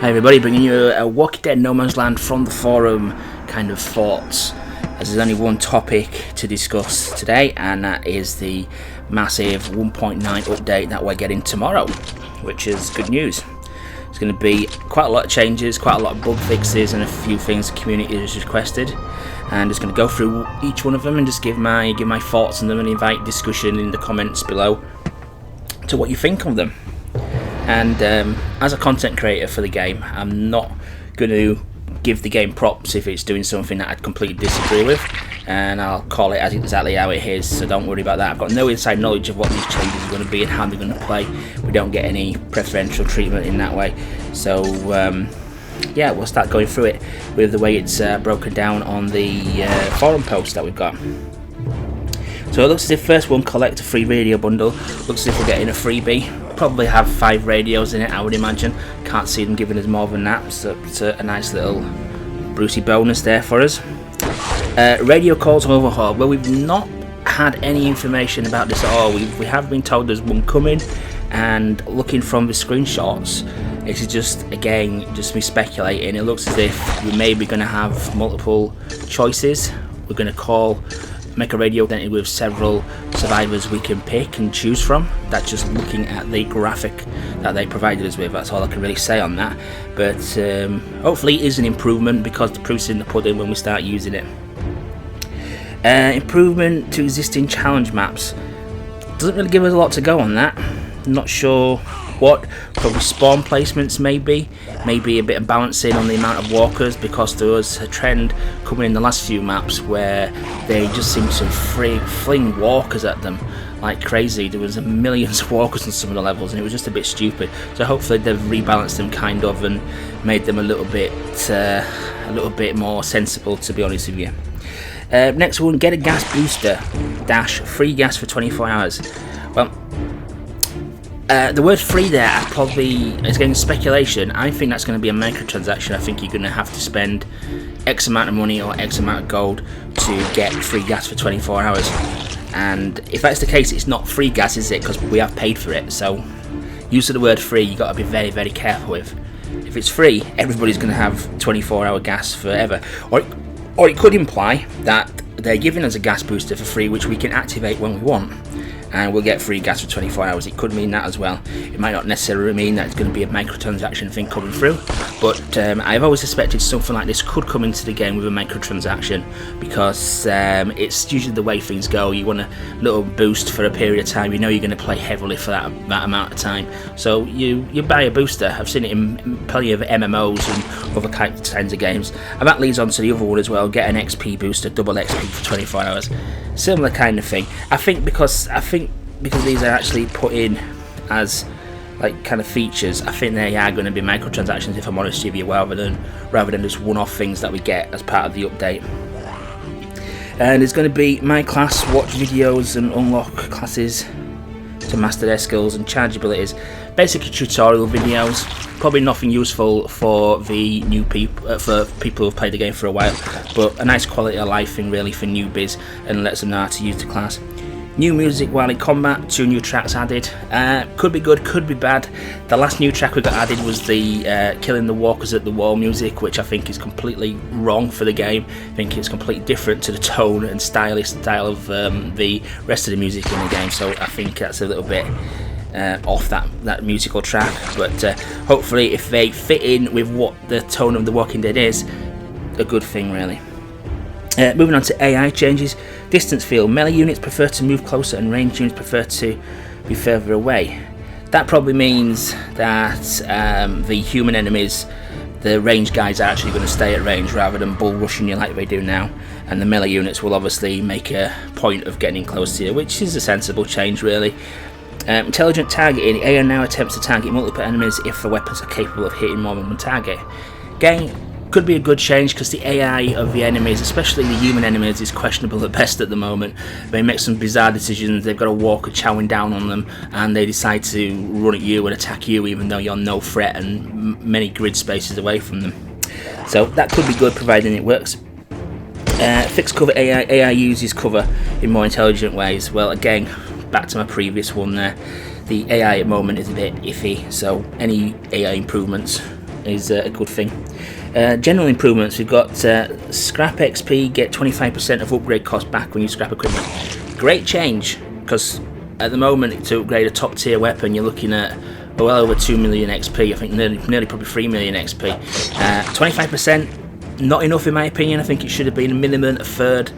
Hi everybody, bringing you a Walking Dead No Man's Land from the forum kind of thoughts, as there's only one topic to discuss today, and that is the massive 1.9 update that we're getting tomorrow, which is good news. It's going to be quite a lot of changes, quite a lot of bug fixes, and a few things the community has requested, and just going to go through each one of them and just give my thoughts on them and invite discussion in the comments below to what you think of them. And as a content creator for the game, I'm not going to give the game props if it's doing something that I'd completely disagree with, and I'll call it exactly how it is, so don't worry about that. I've got no inside knowledge of what these changes are going to be and how they're going to play. We don't get any preferential treatment in that way, so yeah, we'll start going through it with the way it's broken down on the forum post that we've got. So it looks as if first one, collect a free radio bundle. Looks as if we're getting a freebie. Probably have 5 radios in it, I would imagine. Can't see them giving us more than that, so it's a nice little Brucey bonus there for us. Radio calls overhaul. Well, we've not had any information about this at all. We have been told there's one coming, and looking from the screenshots, it's just, again, just me speculating. It looks as if we may be going to have multiple choices. We're going to make a radio identity with several survivors we can pick and choose from. That's just looking at the graphic that they provided us with. That's all I can really say on that, but hopefully it is an improvement, because the proof's in the pudding when we start using it. Improvement to existing challenge maps. Doesn't really give us a lot to go on that. I'm not sure what. Probably spawn placements, maybe a bit of balancing on the amount of walkers, because there was a trend coming in the last few maps where they just seemed to fling walkers at them like crazy. There was millions of walkers on some of the levels, and it was just a bit stupid. So hopefully they've rebalanced them kind of and made them a little bit more sensible, to be honest with you. Next one, get a gas booster dash free gas for 24 hours. Well, the word free there probably is getting speculation. I think that's going to be a microtransaction. I think you're going to have to spend X amount of money or X amount of gold to get free gas for 24 hours. And if that's the case, it's not free gas, is it? Because we have paid for it. So use of the word free, you've got to be very, very careful with. If it's free, everybody's going to have 24-hour gas forever. Or it could imply that they're giving us a gas booster for free, which we can activate when we want, and we'll get free gas for 24 hours. It could mean that as well. It might not necessarily mean that it's going to be a microtransaction thing coming through, but I've always suspected something like this could come into the game with a microtransaction, because it's usually the way things go. You want a little boost for a period of time. You know you're going to play heavily for that amount of time, so you buy a booster. I've seen it in plenty of MMOs and other kinds of games, and that leads on to the other one as well. Get an XP booster, double XP for 24 hours. Similar kind of thing. I think because these are actually put in as like kind of features, I think they are going to be microtransactions, if I'm honest with you, rather than just one-off things that we get as part of the update. And there's going to be my class, watch videos and unlock classes to master their skills and charge abilities. Basically tutorial videos, probably nothing useful for the new people, for people who've played the game for a while, but a nice quality of life thing really for newbies, and lets them know how to use the class. New music while in combat, 2 new tracks added. Could be good, could be bad. The last new track we got added was the killing the walkers at the wall music, which I think is completely wrong for the game. I think it's completely different to the tone and style of the rest of the music in the game, so I think that's a little bit off that musical track, but hopefully if they fit in with what the tone of The Walking Dead is, a good thing really. Moving on to AI changes. Distance field. Melee units prefer to move closer and ranged units prefer to be further away. That probably means that the human enemies, the range guys, are actually going to stay at range rather than bull rushing you like they do now, and the melee units will obviously make a point of getting close to you, which is a sensible change really. Intelligent targeting. AI now attempts to target multiple enemies if the weapons are capable of hitting more than one target. Again, could be a good change, because the AI of the enemies, especially the human enemies, is questionable at best at the moment. They make some bizarre decisions. They've got a walker chowing down on them, and they decide to run at you and attack you even though you're no threat and many grid spaces away from them. So that could be good, providing it works. Fixed cover AI. AI uses cover in more intelligent ways. Well, again, back to my previous one there. The AI at the moment is a bit iffy, so any AI improvements is a good thing. General improvements, we've got scrap XP, get 25% of upgrade cost back when you scrap equipment. Great change, because at the moment to upgrade a top tier weapon you're looking at well over 2 million XP, I think nearly probably 3 million XP. 25%, not enough in my opinion. I think it should have been a minimum, a third,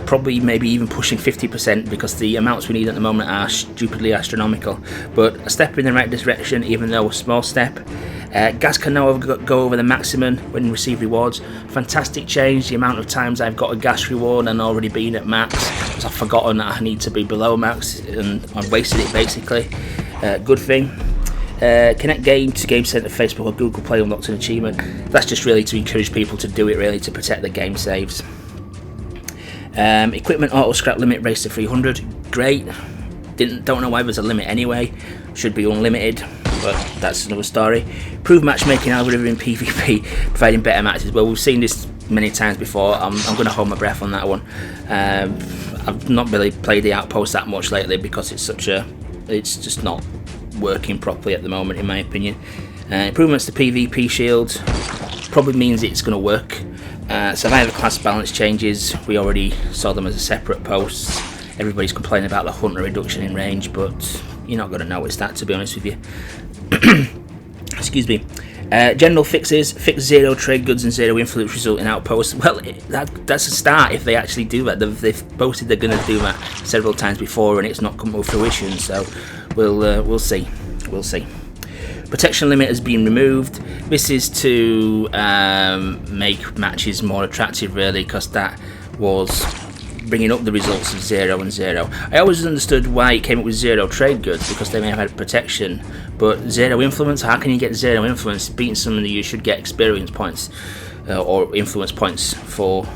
probably maybe even pushing 50%, because the amounts we need at the moment are stupidly astronomical. But a step in the right direction, even though a small step. Gas can now go over the maximum when you receive rewards. Fantastic change. The amount of times I've got a gas reward and already been at max, because I've forgotten that I need to be below max and I've wasted it basically. Good thing. Connect game to Game Center, Facebook or Google Play unlocked an achievement. That's just really to encourage people to do it, really, to protect their game saves. Equipment auto scrap limit raised to 300. Great. Don't know why there's a limit anyway. Should be unlimited, but that's another story. Improved matchmaking algorithm in PvP, providing better matches. Well, we've seen this many times before. I'm going to hold my breath on that one. I've not really played the Outpost that much lately because it's just not working properly at the moment, in my opinion. Improvements to PvP shield probably means it's going to work. Survivor class balance changes, we already saw them as a separate post. Everybody's complaining about the hunter reduction in range, but you're not going to notice that, to be honest with you. Excuse me. General fixes, fix 0 trade goods and 0 influence result in outposts. Well, that's a start if they actually do that. They've boasted they're going to do that several times before and it's not come to fruition, so we'll see. We'll see. Protection limit has been removed. This is to make matches more attractive, really, because that was bringing up the results of 0 and 0. I always understood why it came up with 0 trade goods, because they may have had protection, but 0 influence, how can you get 0 influence? Beating somebody, you should get experience points or influence points for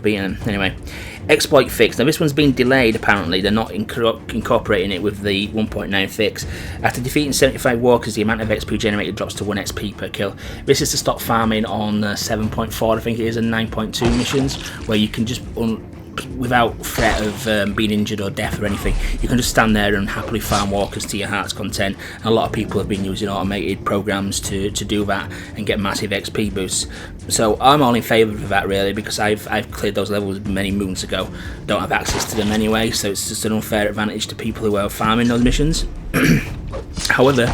beating them. Anyway, exploit fix. Now this one's been delayed apparently. They're not incorporating it with the 1.9 fix. After defeating 75 walkers, the amount of XP generated drops to 1 XP per kill. This is to stop farming on 7.4, I think it is, and 9.2 missions, where you can just without threat of being injured or death or anything, you can just stand there and happily farm walkers to your heart's content. And a lot of people have been using automated programs to do that and get massive XP boosts. So I'm all in favour of that, really, because I've cleared those levels many moons ago. Don't have access to them anyway, so it's just an unfair advantage to people who are farming those missions. However,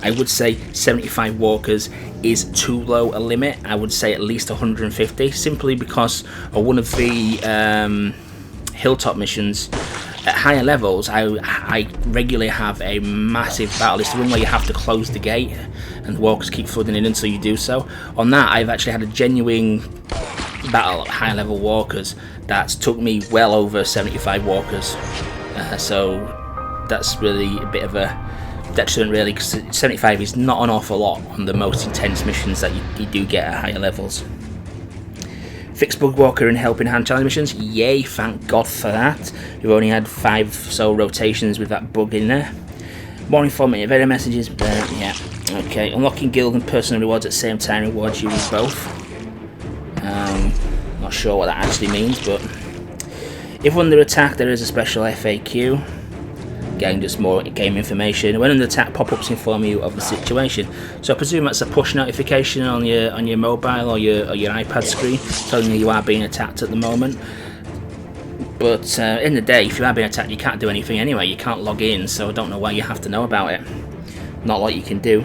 I would say 75 walkers is too low a limit. I would say at least 150, simply because one of the hilltop missions at higher levels, I regularly have a massive battle. It's the one where you have to close the gate and the walkers keep flooding in until you do so. On that, I've actually had a genuine battle at higher level walkers that's took me well over 75 walkers. So that's really a bit of a detriment, really, because 75 is not an awful lot on the most intense missions that you do get at higher levels. Fix bug walker and helping hand challenge missions. Yay, thank God for that. We've only had 5 so rotations with that bug in there. More informative error messages. Yeah, okay. Unlocking guild and personal rewards at the same time rewards you with both. Not sure what that actually means, but if under attack there is a special FAQ. Getting just more game information. When under attack, pop-ups inform you of the situation. So I presume that's a push notification on your mobile or your iPad screen telling you are being attacked at the moment. But in the day, if you are being attacked, you can't do anything anyway. You can't log in, so I don't know why you have to know about it. Not what you can do.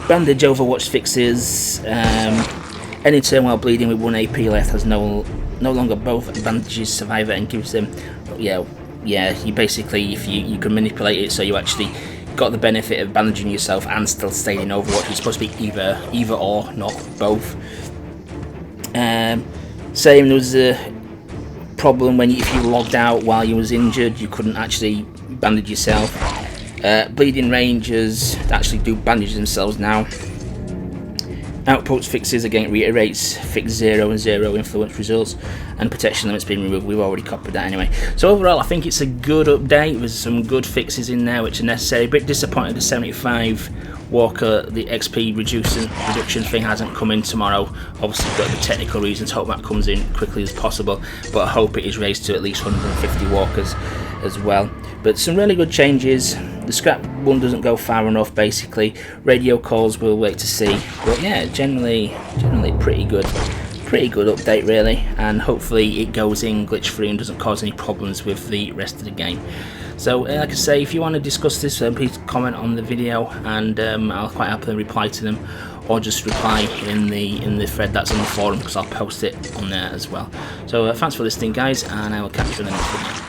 Bandage Overwatch fixes. Any turn while bleeding with 1 AP left has no longer both bandages survivor and gives them. Yeah, you basically, if you can manipulate it so you actually got the benefit of bandaging yourself and still staying in Overwatch. It's supposed to be either or, not both. Same, there was a problem when if you logged out while you was injured, you couldn't actually bandage yourself. Bleeding rangers actually do bandage themselves now. Outpost fixes, again reiterates fix 0 and 0 influence results, and protection limits being removed. We've already copied that anyway. So overall, I think it's a good update. There's some good fixes in there which are necessary. A bit disappointed the 75 Walker, the XP reduction thing hasn't come in tomorrow. Obviously, got the technical reasons. Hope that comes in quickly as possible, but I hope it is raised to at least 150 Walkers as well. But some really good changes. The scrap one doesn't go far enough. Basically, radio calls we'll wait to see. But yeah, generally pretty good update really, and hopefully it goes in glitch free and doesn't cause any problems with the rest of the game. So like I say, if you want to discuss this, please comment on the video, and I'll quite happily reply to them, or just reply in the thread that's on the forum, because I'll post it on there as well. So thanks for listening guys, and I will catch you in the next video.